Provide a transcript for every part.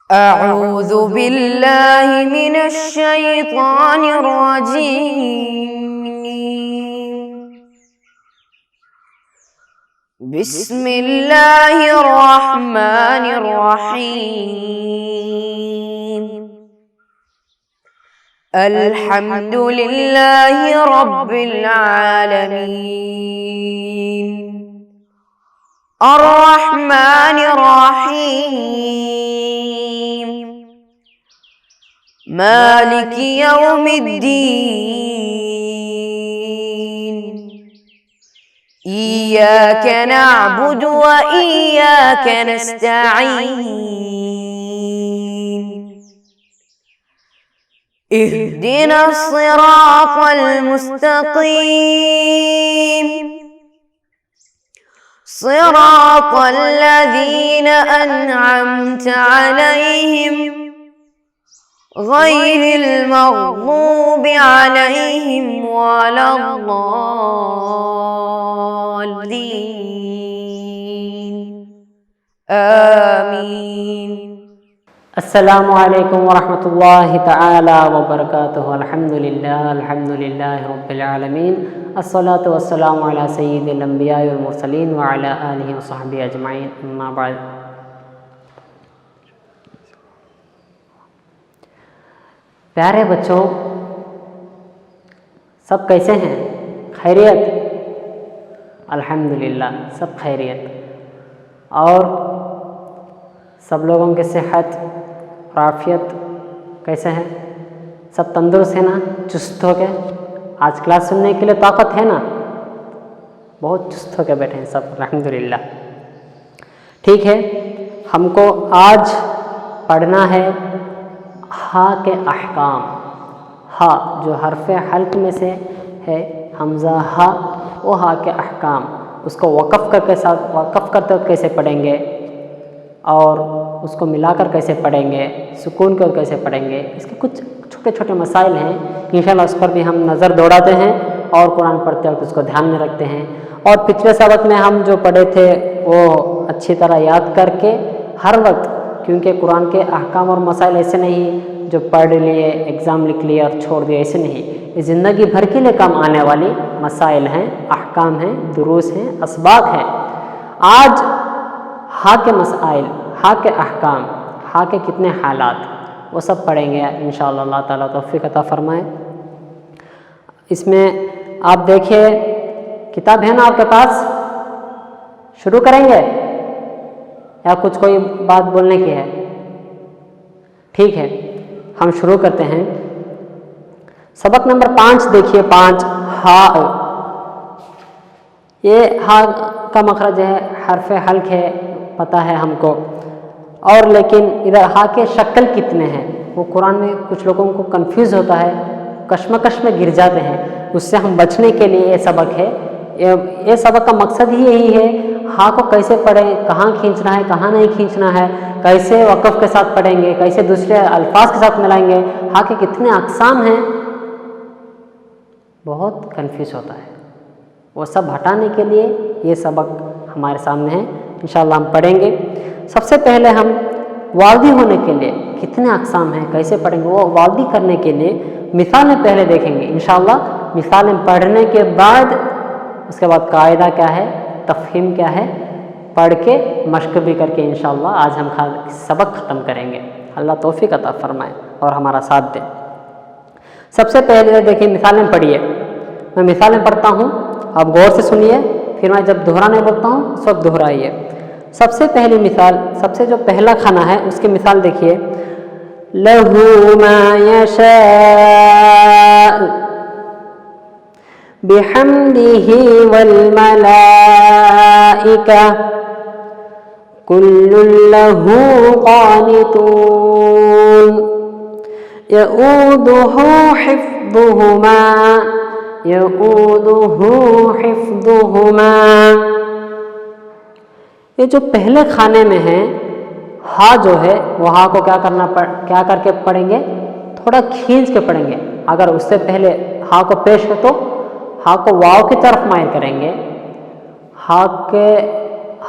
أعوذ بالله من الشيطان الرجيم. بسم الله الرحمن الرحيم. الحمد لله رب العالمين الرحمن الرحيم مالك يوم الدين إياك نعبد وإياك نستعين اهدنا الصراط المستقيم صراط الذين أنعمت عليهم غير المغضوب عليهم ولا الضالين آمين. السلام علیکم ورحمۃ اللہ تعالی وبرکاتہ. الحمدللہ رب العالمین. الصلاۃ والسلام علی سید الانبیاء والمرسلین وعلی آلہ وصحبہ اجمعین. اما بعد. پیارے بچوں، سب کیسے ہیں؟ خیریت؟ الحمدللہ سب خیریت. اور سب لوگوں کی صحت اور عافیت کیسے ہیں؟ سب تندرست ہے نا؟ چست ہو کے آج کلاس سننے کے لیے طاقت ہے نا؟ بہت چست ہو کے بیٹھے ہیں سب الحمدللہ. ٹھیک ہے، ہم کو آج پڑھنا ہے ہا کے احکام. ہا جو حرف حلق میں سے ہے، حمزہ ہا، وہ ہا کے احکام. اس کو وقف کرتے وقت کیسے پڑھیں گے اور اس کو ملا کر کیسے پڑھیں گے، سکون کر کیسے پڑھیں گے، اس کے کچھ چھوٹے چھوٹے مسائل ہیں. انشاءاللہ اس پر بھی ہم نظر دوڑاتے ہیں اور قرآن پڑھتے وقت اس کو دھیان میں رکھتے ہیں. اور پچھلے سبق میں ہم جو پڑھے تھے وہ اچھی طرح یاد کر کے ہر وقت، کیونکہ قرآن کے احکام اور مسائل ایسے نہیں جو پڑھ لیے، ایگزام لکھ لیے اور چھوڑ دیے، ایسے نہیں. یہ زندگی بھر کے لیے کام آنے والی مسائل ہیں، احکام ہیں، دروس ہیں، اسباق ہیں. آج ہا کے مسائل، ہا کے احکام، ہا کے کتنے حالات، وہ سب پڑھیں گے انشاءاللہ. اللہ تعالیٰ توفیق عطا فرمائے. اس میں آپ دیکھیے کتاب ہے نا آپ کے پاس؟ شروع کریں گے یا کچھ کوئی بات بولنے کی ہے؟ ٹھیک ہے، ہم شروع کرتے ہیں. سبق نمبر 5 دیکھیے. 5 ہا. یہ ہا کا مخرج ہے، حرف حلق ہے، پتہ ہے ہم کو. اور لیکن ادھر ہا کے شکل کتنے ہیں وہ قرآن میں کچھ لوگوں کو کنفیوز ہوتا ہے، کشمکش میں گر جاتے ہیں. اس سے ہم بچنے کے لیے یہ سبق ہے. یہ سبق کا مقصد ہی یہی ہے، ہا کو کیسے پڑھیں، کہاں کھینچنا ہے، کہاں نہیں کھینچنا ہے، کیسے وقف کے ساتھ پڑھیں گے، کیسے دوسرے الفاظ کے ساتھ ملائیں گے، ہا کے کتنے اقسام ہیں. بہت کنفیوز ہوتا ہے. وہ سب ہٹانے کے لیے یہ سبق ہمارے سامنے ہے، انشاءاللہ ہم پڑھیں گے. سب سے پہلے ہم واضح ہونے کے لیے کتنے اقسام ہیں، کیسے پڑھیں گے، وہ واضح کرنے کے لیے مثالیں پہلے دیکھیں گے انشاءاللہ. مثالیں پڑھنے کے بعد اس کے بعد قاعدہ کیا ہے، تفہیم کیا ہے، پڑھ کے مشق بھی کر کے انشاءاللہ آج ہم سبق ختم کریں گے. اللہ توفیق عطا فرمائے اور ہمارا ساتھ دے. سب سے پہلے دیکھیں مثالیں پڑھیے. میں مثالیں پڑھتا ہوں، آپ غور سے سنیے، پھر میں جب دہرانے بولتا ہوں اس وقت دہرائیے. سب سے پہلی مثال، سب سے جو پہلا کھانا ہے اس کی مثال دیکھیے. لہو ما یشاء بحمدہ والملائکہ کل لہو قانتون یؤودہ حفظہما. یہ جو پہلے کھانے میں ہے ہا جو ہے وہ ہا کو کیا کر کے پڑھیں گے، تھوڑا کھینچ کے پڑھیں گے. اگر اس سے پہلے ہا کو پیش ہو تو ہا کو واو کی طرف مائل کریں گے.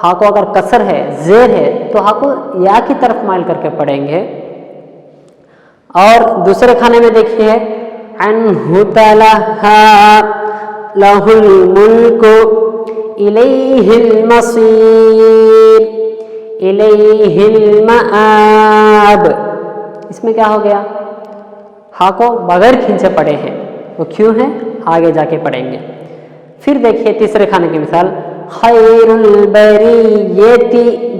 ہا کو اگر کسر ہے زیر ہے تو ہا کو یا کی طرف مائل کر کے پڑھیں گے. اور دوسرے کھانے میں دیکھیے عنہ تلہا لہ الملک الیہ المصیر الیہ المآب. اس میں کیا ہو گیا؟ ہا کو بغیر کھینچے پڑے ہیں. وہ کیوں ہے آگے جا کے پڑھیں گے. پھر دیکھیے تیسرے کھانے کی مثال خیر البریۃ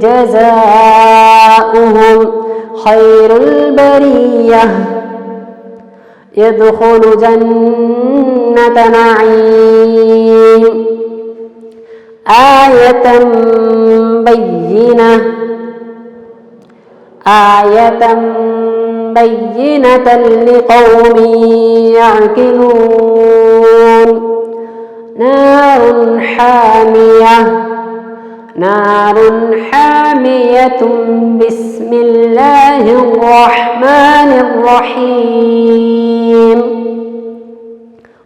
جزاؤہم خیر البریہ يدخل جنت نعیم آیۃ بینۃ لقوم یعقلون نار حامیۃ بسم اللہ الرحمن الرحیم.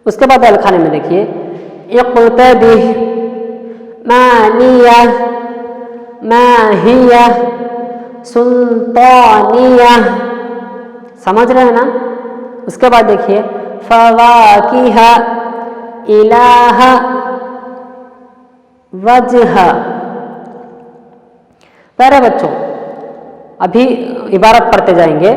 اس کے بعد الکھانے میں دیکھیے اقتدہ مانیہ ماہیہ سلطانیہ. سمجھ رہے ہیں نا؟ اس کے بعد دیکھیے فواکہ الہ وجہ. پیارے بچوں ابھی عبارت پڑھتے جائیں گے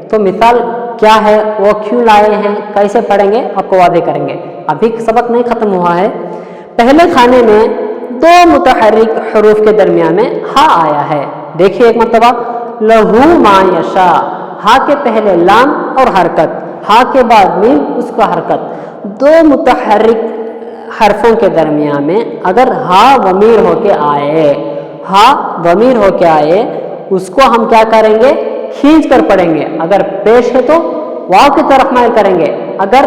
تو مثال کیا ہے وہ کیوں لائے ہیں کیسے پڑھیں گے آپ کو واضح کریں گے. ابھی سبق نہیں ختم ہوا ہے. پہلے کھانے میں دو متحرک حروف کے درمیان میں ہا آیا ہے. دیکھیے ایک مرتبہ لہو ما یشاء ہا کے پہلے لام اور حرکت ہا کے بعد میم اس کا حرکت. دو متحرک حرفوں کے درمیان میں اگر ہا ضمیر ہو کے آئے ہا ضمیر ہو کے آئے اس کو ہم کیا کریں گے کھینچ کر پڑھیں گے. اگر پیش ہے تو واو کی طرف مائل کریں گے. اگر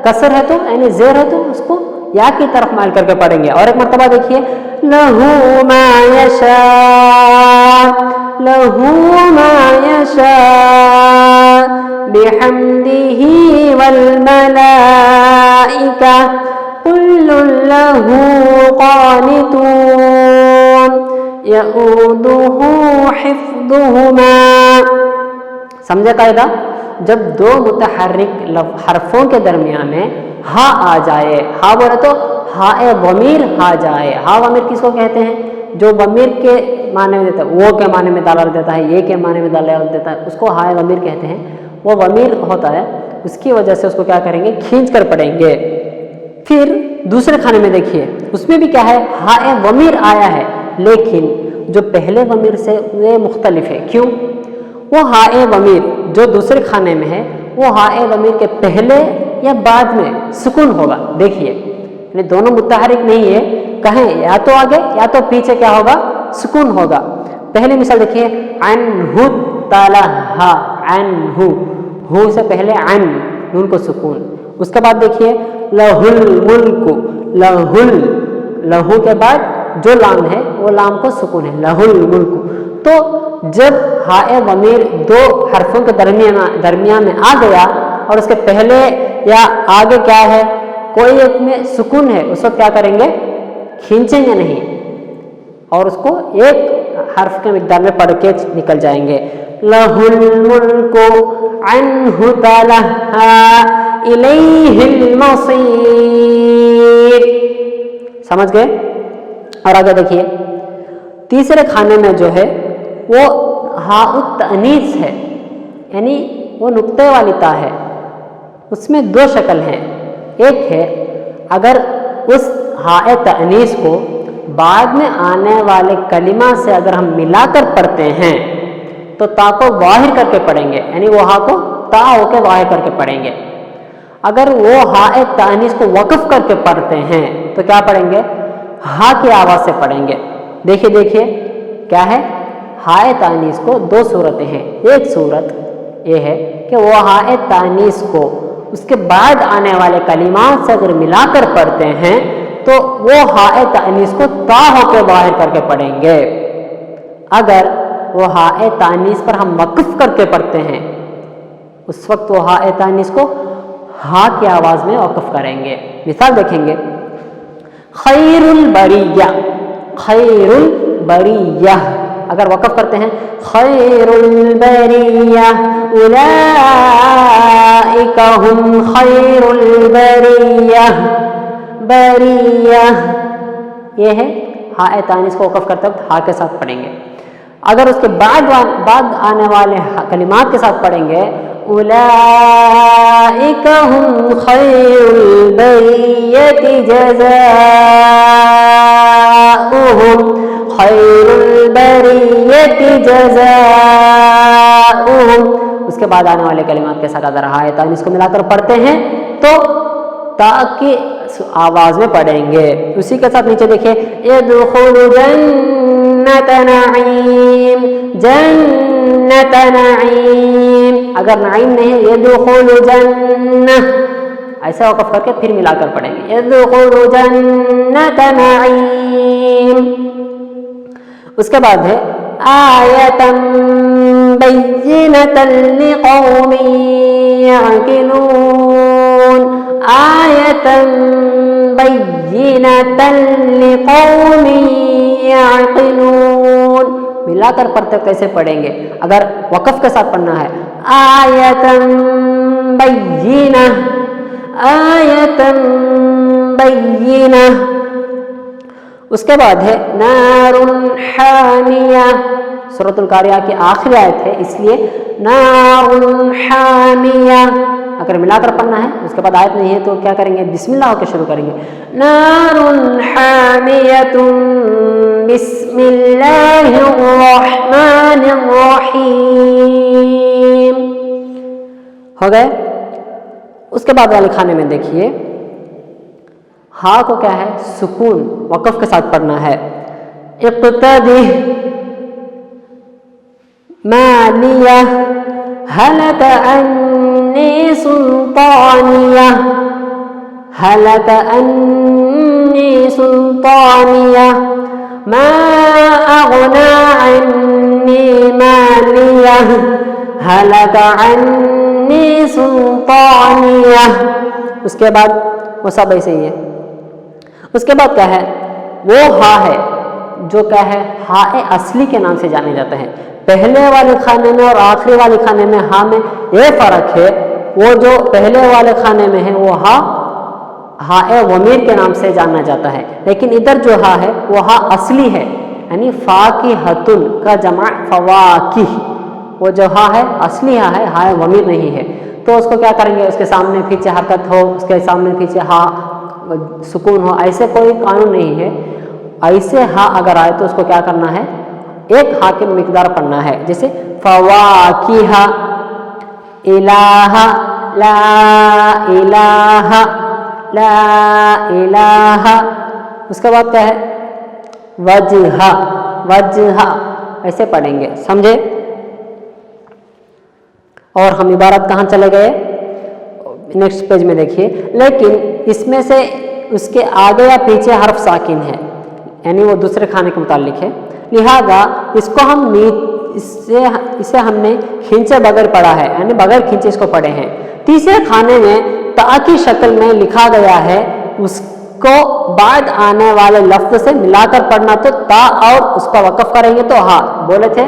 کسر ہے تو یعنی زیر ہے تو اس کو یا کی طرف مائل کر کے پڑھیں گے. اور ایک مرتبہ دیکھیے لہو ما یشاء لہو ما یشاء بحمدہ والملائکہ کل لہ قانتون یؤودہ حفظہما. سمجھے قاعدہ؟ جب دو متحرک حرفوں کے درمیان میں ہا آ جائے ہا بولے تو ہا ضمیر ہا جائے. ہا ضمیر کس کو کہتے ہیں؟ جو ضمیر کے معنی میں دیتا ہے وہ کے معنی میں دلالت دیتا ہے یہ کے معنی میں دلالت دیتا ہے اس کو ہا ضمیر کہتے ہیں. وہ ضمیر ہوتا ہے اس کی وجہ سے اس کو کیا کریں گے کھینچ کر پڑھیں گے. پھر دوسرے کھانے میں دیکھیے اس میں بھی کیا ہے ہا ضمیر آیا ہے لیکن جو پہلے ضمیر سے وہ مختلف ہے. کیوں؟ وہ ہا ضمیر جو دوسرے کھانے میں ہے وہ ہا ضمیر کے پہلے یا بعد میں سکون ہوگا. دیکھیے یعنی دونوں متحرک نہیں ہے کہیں یا تو آگے یا تو پیچھے کیا ہوگا سکون ہوگا. پہلی مثال دیکھیے عنہ تلہا عنہ ہو سے پہلے عن نون کو سکون. اس کے بعد دیکھیے لہ الملک لہو کے بعد جو لام ہے وہ لام کو سکون ہے لہ الملک. تو جب ہا ضمیر دو حرفوں کے درمیان میں آ گیا اور اس کے پہلے یا آگے کیا ہے کوئی ایک میں سکون ہے اس وقت کیا کریں گے کھینچیں گے نہیں اور اس کو ایک حرف کے مقدار میں پڑھ کے نکل جائیں گے. لہ الملک عنہ تلہا الیہ المصیر. سمجھ گئے؟ اور آگے دیکھیے تیسرے کھانے میں جو ہے وہ ہا التانیث ہے یعنی وہ نقطے والی تا ہے. اس میں دو شکل ہیں. ایک ہے اگر اس ہا تانیث کو بعد میں آنے والے کلمہ سے اگر ہم ملا کر پڑھتے ہیں تو تا کو ظاہر کر کے پڑھیں گے یعنی وہ ہا کو تا ہو کے ظاہر کر کے پڑھیں گے. اگر وہ ہا تانیث کو وقف کر کے پڑھتے ہیں تو کیا پڑھیں گے ہا کی آواز سے پڑھیں گے. دیکھیے کیا ہے ہا تانیث کو دو صورتیں ہیں. ایک صورت یہ ہے کہ وہ ہا تانیث کو اس کے بعد آنے والے کلمات سے اگر ملا کر پڑھتے ہیں تو وہ ہا تانیث کو تا ہو کے ظاہر کر کے پڑھیں گے. اگر وہ ہا تانیث پر ہم وقف کر کے پڑھتے ہیں اس وقت وہ ہا تانیث کو ہا کی آواز میں وقف کریں گے. مثال دیکھیں گے خیر البریہ خیر البریہ. اگر وقف کرتے ہیں خیر البریہ اولئک ہم خیر البریہ. بریہ یہ ہے ہاء تانیث کو وقف کرتے وقت ہا کے ساتھ پڑھیں گے. اگر اس کے بعد آنے والے کلمات کے ساتھ پڑھیں گے اولئک ہم خیر البریۃ جزاؤہم خیر البریۃ جزاؤہم. اس کے بعد آنے والے کلمات کے ساتھ اگر ہاء تانیث کو ملا کر پڑھتے ہیں تو تا کی آواز میں پڑھیں گے. اسی کے ساتھ نیچے دیکھیں ادخل جنت نعیم. جنت نعیم اگر نعیم نہیں ہے ادخل جنہ ایسا وقف کر کے پھر ملا کر پڑھیں گے ادخل جنت نعیم. اس کے بعد ہے آیۃ بینۃ لقوم یعقلون. آیۃ بینۃ لقوم یعقلون. ملا کر پڑھتے کیسے پڑھیں گے؟ اگر وقف کے ساتھ پڑھنا ہے آیۃ بینہ آیۃ بینہ. اس کے بعد ہے نار حامیہ. سورۃ القاریہ کی آخری آیت ہے اس لیے نار حامیہ. اگر ملا کر پڑھنا ہے اس کے بعد آیت نہیں ہے تو کیا کریں گے؟ بسم اللہ ہو کے شروع کریں گے نار حامیۃ بسم اللہ الرحمن الرحیم. ہو گئے. اس کے بعد والے کھانے میں دیکھیے ہا کو کیا ہے؟ سکون وقف کے ساتھ پڑھنا ہے. اقتدی مانیہ ہلک انی سلطانیہ ہلک انی سلطانیہ ما اغنی عنی مالیہ ہلک عنی سلطانیہ. اس کے بعد وہ سب ایسے ہی ہے. اس کے بعد کیا ہے؟ وہ ہا ہے جو کیا ہے ہاء اصلی کے نام سے جانے جاتے ہیں. پہلے والے کھانے میں اور آخری والے کھانے میں ہا میں یہ فرق ہے. وہ جو پہلے والے کھانے میں ہے وہ ہاء ضمیر کے نام سے جانا جاتا ہے. لیکن ادھر جو ہا ہے وہ ہا اصلی ہے یعنی فاکہۃ کا جمع فواکہ. وہ جو ہا ہے اصلی ہا ہے ہاء ضمیر نہیں ہے. تو اس کو کیا کریں گے؟ اس کے سامنے پیچھے حرکت ہو اس کے سامنے پیچھے ہا سکون ہو ایسے کوئی قانون نہیں ہے. ایسے ہا اگر آئے تو اس کو کیا کرنا ہے؟ ایک ہا کی مقدار پڑھنا ہے. جیسے فواکہ الہ لا الہ لا الہ. اس کے بعد کیا ہے؟ وجہ وجہ ایسے پڑھیں گے. سمجھے؟ اور ہم عبارت کہاں چلے گئے؟ نیکسٹ پیج میں دیکھیے. لیکن اس میں سے اس کے آگے یا پیچھے حرف ساکن ہے یعنی وہ دوسرے کھانے کے متعلق ہے. لہذا اس کو ہم اسے ہم نے کھینچے بغیر پڑھا ہے یعنی بغیر کھینچے اس کو پڑھے ہیں. تیسرے کھانے میں تا کی شکل میں لکھا گیا ہے اس کو بعد آنے والے لفظ سے ملا کر پڑھنا. تو تا اور اس کو وقف کریں گے تو ہا بولے تھے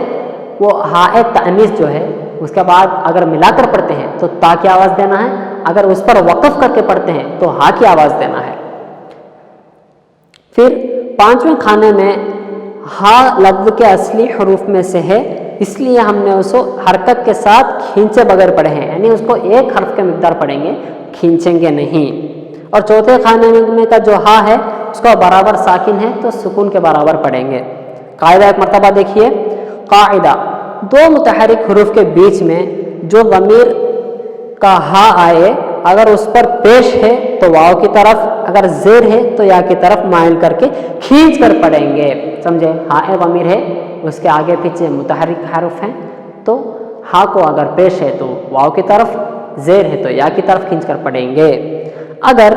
وہ ہاء تانیث جو ہے اس کے بعد اگر ملا کر پڑھتے ہیں تو تا کی آواز دینا ہے. اگر اس پر وقف کر کے پڑھتے ہیں تو ہا کی آواز دینا ہے. پھر پانچویں کھانے میں ہا لفظ کے اصلی حروف میں سے ہے اس لیے ہم نے اس کو حرکت کے ساتھ کھینچے بغیر پڑھے ہیں یعنی اس کو ایک حرف کے مقدار پڑھیں گے کھینچیں گے نہیں. اور چوتھے کھانے میں کا جو ہا ہے اس کو برابر ساکن ہے تو سکون کے برابر پڑھیں گے. قاعدہ ایک مرتبہ دیکھیے. قاعدہ دو متحرک حروف کے بیچ میں جو ضمیر کا ہا آئے اگر اس پر پیش ہے تو واو کی طرف اگر زیر ہے تو یا کی طرف مائل کر کے کھینچ کر پڑھیں گے. سمجھے؟ ہاء ضمیر ہے اس کے آگے پیچھے متحرک حرف ہیں تو ہا کو اگر پیش ہے تو واو کی طرف زیر ہے تو یا کی طرف کھینچ کر پڑھیں گے. اگر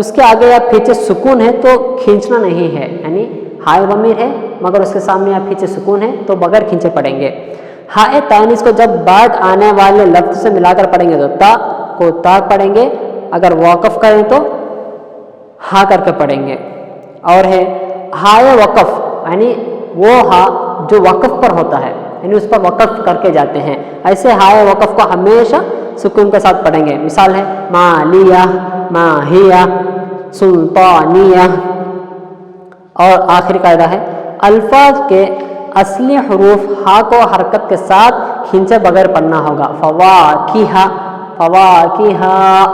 اس کے آگے یا پیچھے سکون ہے تو کھینچنا نہیں ہے یعنی ہاء ضمیر ہے مگر اس کے سامنے یا پیچھے سکون ہے تو بغیر کھینچے پڑھیں گے. ہاء تانیث کو جب بعد آنے والے لفظ سے ملا کر پڑھیں گے تو تا کو تا پڑھیں گے. اگر وقف کریں تو ہا کر کے پڑھیں گے. اور ہے ہاء وقف یعنی وہ ہا جو وقف پر ہوتا ہے، یعنی اس پر وقف کر کے جاتے ہیں، ایسے ہائے وقف کو ہمیشہ سکون کے ساتھ پڑھیں گے. مثال ہے مالیہ، ماہیہ، سلطانیہ. اور آخری قاعدہ ہے الفاظ کے اصلی حروف ہا کو حرکت کے ساتھ کھینچے بغیر پڑھنا ہوگا. فواکیہ، فواکیہ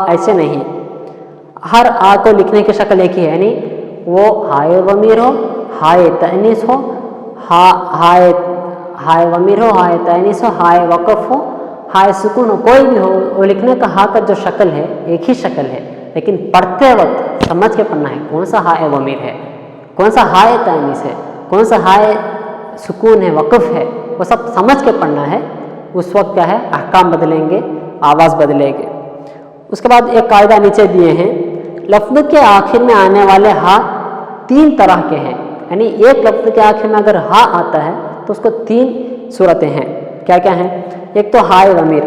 ایسے نہیں. ہر آ کو لکھنے کی شکل ایک ہی ہے، یعنی وہ ہائے ضمیر ہو، ہائے تانیث ہو، ہائے ضمیر ہو، ہائے تانیث ہو، ہائے وقف ہو، ہائے سکون ہو، کوئی بھی ہو، وہ لکھنے کا ہا کا جو شکل ہے ایک ہی شکل ہے، لیکن پڑھتے وقت سمجھ کے پڑھنا ہے کون سا ہائے ضمیر ہے، کون سا ہائے تانیث ہے، کون سا ہائے سکون ہے، وقف ہے، وہ سب سمجھ کے پڑھنا ہے. اس وقت کیا ہے احکام بدلیں گے، آواز بدلے گے. اس کے بعد ایک قاعدہ نیچے دیے ہیں، لفظ کے آخر میں آنے والے ہا 3 طرح کے ہیں، یعنی ایک لفظ کے آخر میں اگر ہا آتا ہے تو اس کو 3 صورتیں ہیں. کیا کیا ہیں؟ ایک تو ہائے ضمیر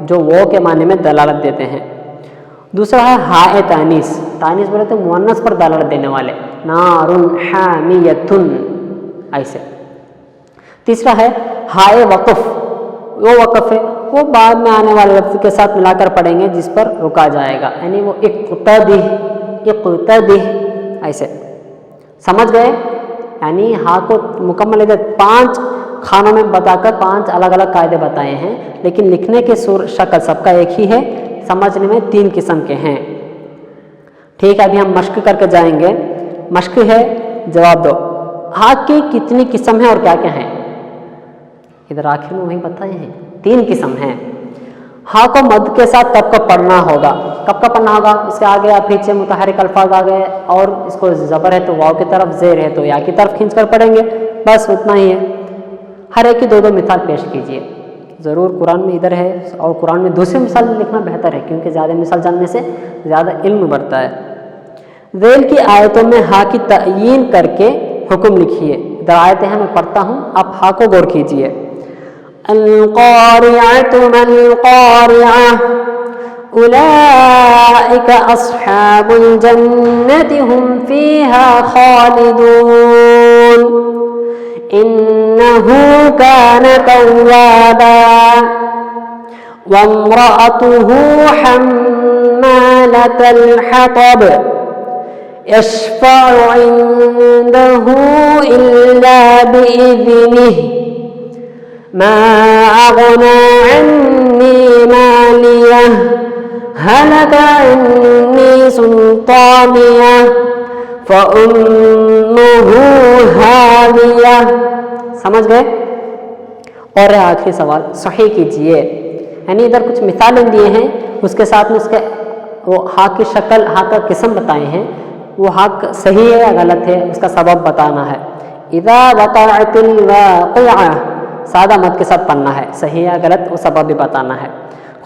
جو وہ کے معنی میں دلالت دیتے ہیں. دوسرا ہے ہائے تانیث، تانیث بولے تو مؤنث پر دلالت دینے والے، نار حامیۃ ایسے. تیسرا ہے ہائے وقف، وہ وقف ہے وہ بعد میں آنے والے لفظ کے ساتھ ملا کر پڑھیں گے جس پر رکا جائے گا، یعنی وہ اقتدی، اقتدی ایسے. سمجھ گئے؟ یعنی ہا کو مکمل 5 خانوں میں بتا کر 5 الگ الگ قاعدے بتائے ہیں، لیکن لکھنے کے شکل سب کا ایک ہی ہے، سمجھنے میں 3 قسم کے ہیں. ٹھیک ہے، ابھی ہم مشق کر کے جائیں گے. مشق ہے، جواب دو. ہا کی کتنی قسم ہیں اور کیا کیا ہیں؟ ادھر آخر میں وہی بتائے ہیں 3 قسم ہیں. ہا کو مد کے ساتھ کب کب پڑھنا ہوگا، کب کب پڑھنا ہوگا، اس کے آگے یا پیچھے متحرک الفاظ آ گئے اور اس کو زبر ہے تو واو کی طرف، زیر ہے تو یا کی طرف کھینچ کر پڑھیں گے، بس اتنا ہی ہے. ہر ایک کی 2 مثال پیش کیجئے. ضرور قرآن میں ادھر ہے اور قرآن میں دوسری مثال لکھنا بہتر ہے کیونکہ زیادہ مثال جاننے سے زیادہ علم بڑھتا ہے. ذیل کی آیتوں میں ہا کی تعیین کر کے حکم لکھیے. ادھر آیتیں ہیں، میں پڑھتا ہوں، آپ ہا کو غور کیجئے. القارعۃ ما القارعۃ اولئک اصحاب الجنۃ هم فیہا خالدون انہ کان توابا وامرأته حمالۃ الحطب يشفع عنده إلا بإذنه ما أغنى عني ماليه هلك عني سلطانيه فأمه هاوية. سمجھ گئے؟ اور آخری سوال صحیح کیجئے. یعنی ادھر کچھ مثالیں دیے ہیں، اس کے ساتھ میں اس کے وہ ہا کی شکل، ہا کا قسم بتائے ہیں، وہ ہا صحیح ہے یا غلط ہے اس کا سبب بتانا ہے. اذا وقعت الواقعہ سادہ مد کے ساتھ پڑھنا ہے، صحیح یا غلط وہ سبب بھی بتانا ہے.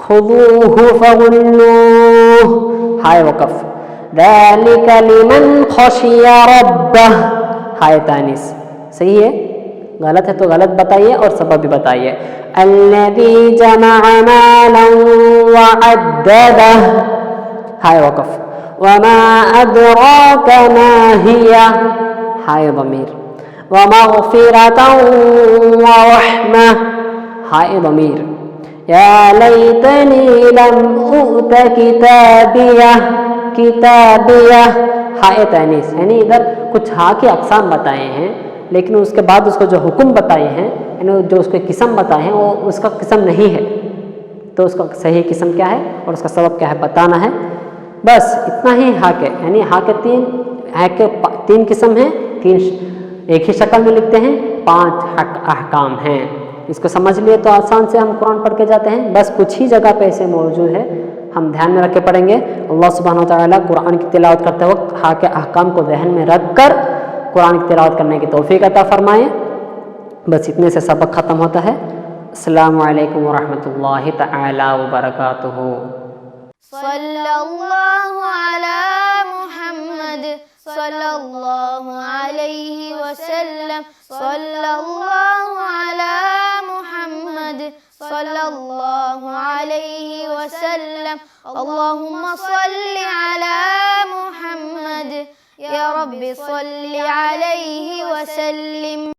خذوہ فغلوہ ہائے وقف. ذالک لمن خشی ربہ ہائے تانیث. صحیح ہے؟ غلط ہے تو غلط بتائیے اور سبب بھی بتائیے. الذی جمع مالا وعددہ ہائے وقف. وما ادراک ما ہی ہائے ضمیر. ومغفرۃ ورحمہ ہائے ضمیر. یا لیتنی لم اوت کتابیہ کتابیہ ہائے تانیث. یعنی ادھر کچھ ہا کی اقسام بتائے ہیں لیکن اس کے بعد اس کو جو حکم بتائے ہیں، یعنی جو اس کے قسم بتائے ہیں وہ اس کا قسم نہیں ہے، تو اس کا صحیح قسم کیا ہے اور اس کا سبب کیا ہے بتانا ہے. بس اتنا ہی ہا کے، یعنی ہا کے 3 قسم ہیں، 3 ایک ہی شکل میں لکھتے ہیں، 5 احکام ہیں. اس کو سمجھ لیے تو آسان سے ہم قرآن پڑھ کے جاتے ہیں. بس کچھ ہی جگہ پہ ایسے موجود ہے، ہم دھیان میں رکھ کے پڑھیں گے. اللہ سبحانہ و تعالیٰ قرآن کی تلاوت کرتے وقت ہا کے احکام کو ذہن میں رکھ کر قرآن کی تلاوت کرنے کی توفیق عطا فرمائے. بس اتنے سے سبق ختم ہوتا ہے. السلام علیکم ورحمۃ اللہ تعالی وبرکاتہ. صلی اللہ علی محمد صلی اللہ علیہ وسلم. صلی اللہ علی محمد صلی اللہ علیہ وسلم. اللہم صلی علی محمد یا رب صلی علیہ وسلم.